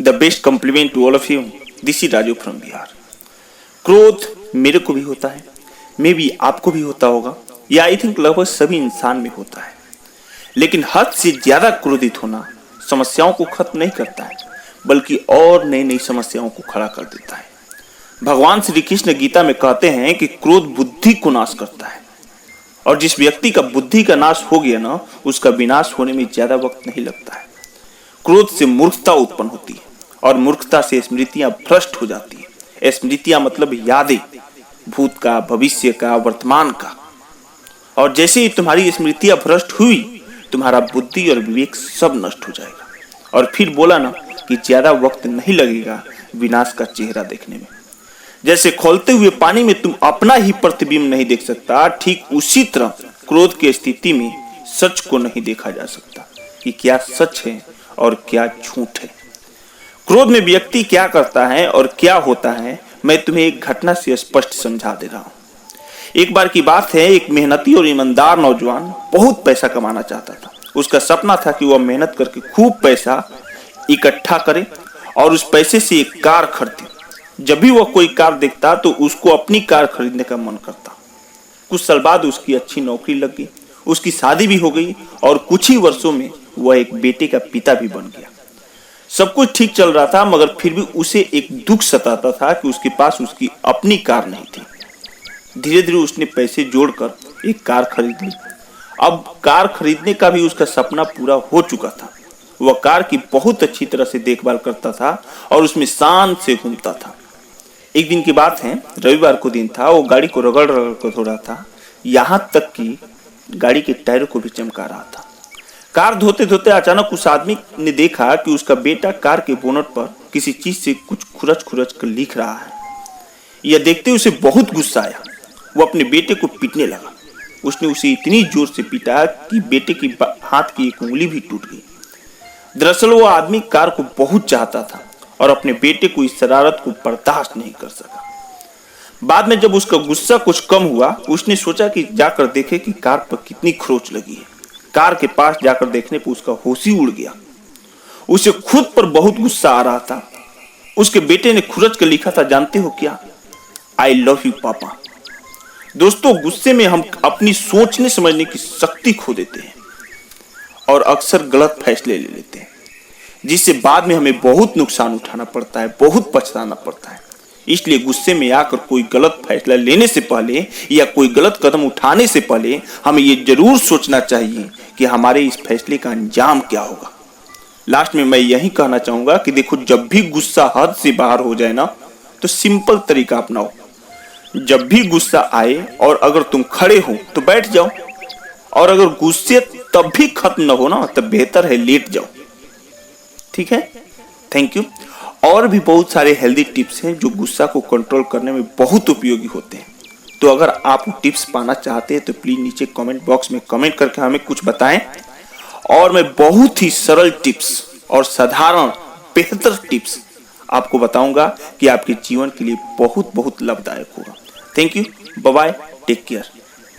The best compliment to all of you. This is Raju from Bihar. क्रोध मेरे को भी होता है, मे बी आपको भी होता होगा, या आई थिंक लगभग सभी इंसान में होता है। लेकिन हद से ज्यादा क्रोधित होना समस्याओं को खत्म नहीं करता है, बल्कि और नई नई समस्याओं को खड़ा कर देता है। भगवान श्री कृष्ण गीता में कहते हैं कि क्रोध बुद्धि को नाश करता है, और जिस व्यक्ति का बुद्धि का नाश हो गया ना, उसका विनाश होने में ज्यादा वक्त नहीं लगता है। क्रोध से मूर्खता उत्पन्न होती है, और मूर्खता से स्मृतियां भ्रष्ट हो जाती है। स्मृतियां मतलब यादें, भूत का, भविष्य का, वर्तमान का। और जैसे ही तुम्हारी स्मृतियां भ्रष्ट हुई, तुम्हारा बुद्धि और विवेक सब नष्ट हो जाएगा। और फिर बोला ना कि ज्यादा वक्त नहीं लगेगा विनाश का चेहरा देखने में। जैसे खोलते हुए पानी में तुम अपना ही प्रतिबिंब नहीं देख सकता, ठीक उसी तरह क्रोध की स्थिति में सच को नहीं देखा जा सकता कि क्या सच है और क्या झूठ है। क्रोध में व्यक्ति क्या करता है और क्या होता है, मैं तुम्हें एक घटना से स्पष्ट समझा दे रहा हूं। एक बार की बात है, एक मेहनती और ईमानदार नौजवान बहुत पैसा कमाना चाहता था। उसका सपना था कि वह मेहनत करके खूब पैसा इकट्ठा करे और उस पैसे से एक कार खरीदे। जब भी वह कोई कार देखता तो उसको अपनी कार खरीदने का मन करता। कुछ साल बाद उसकी अच्छी नौकरी लग गई, उसकी शादी भी हो गई, और कुछ ही वर्षों में वह एक बेटे का पिता भी बन गया। सब कुछ ठीक चल रहा था, मगर फिर भी उसे एक दुख सताता था कि उसके पास उसकी अपनी कार नहीं थी। धीरे धीरे उसने पैसे जोड़कर एक कार खरीद ली। अब कार खरीदने का भी उसका सपना पूरा हो चुका था। वह कार की बहुत अच्छी तरह से देखभाल करता था और उसमें शान से घूमता था। एक दिन की बात है, रविवार को दिन था। वो गाड़ी को रगड़ रगड़ कर धो रहा था, यहाँ तक कि गाड़ी के टायरों को भी चमका रहा था। कार धोते धोते अचानक उस आदमी ने देखा कि उसका बेटा कार के बोनट पर किसी चीज से कुछ खुरच खुरच कर लिख रहा है। यह देखते उसे बहुत गुस्सा आया। वो अपने बेटे को पीटने लगा। उसने उसे इतनी जोर से पीटा कि बेटे की हाथ की एक उंगली भी टूट गई। दरअसल वो आदमी कार को बहुत चाहता था और अपने बेटे को इस शरारत को बर्दाश्त नहीं कर सका। बाद में जब उसका गुस्सा कुछ कम हुआ, उसने सोचा कि जाकर देखे कि कार पर कितनी खरोंच लगी है। कार के पास जाकर देखने पर उसका होश ही उड़ गया। उसे खुद पर बहुत गुस्सा आ रहा था। उसके बेटे ने खुरच कर लिखा था, जानते हो क्या? आई लव यू पापा। दोस्तों, गुस्से में हम अपनी सोचने समझने की शक्ति खो देते हैं और अक्सर गलत फैसले ले लेते हैं, जिससे बाद में हमें बहुत नुकसान उठाना पड़ता है, बहुत पछताना पड़ता है। इसलिए गुस्से में आकर कोई गलत फैसला लेने से पहले या कोई गलत कदम उठाने से पहले हमें ये जरूर सोचना चाहिए कि हमारे इस फैसले का अंजाम क्या होगा। लास्ट में मैं यही कहना चाहूंगा कि देखो, जब भी गुस्सा हद से बाहर हो जाए ना, तो सिंपल तरीका अपनाओ। जब भी गुस्सा आए और अगर तुम खड़े हो तो बैठ जाओ, और अगर गुस्से तब भी खत्म न हो ना, तब बेहतर है लेट जाओ। ठीक है, थैंक यू। और भी बहुत सारे हेल्दी टिप्स हैं जो गुस्सा को कंट्रोल करने में बहुत उपयोगी होते हैं। तो अगर आप टिप्स पाना चाहते हैं तो प्लीज नीचे कमेंट बॉक्स में कमेंट करके हमें कुछ बताएं, और मैं बहुत ही सरल टिप्स और साधारण बेहतर टिप्स आपको बताऊंगा कि आपके जीवन के लिए बहुत बहुत लाभदायक होगा। Thank you, bye bye, take care.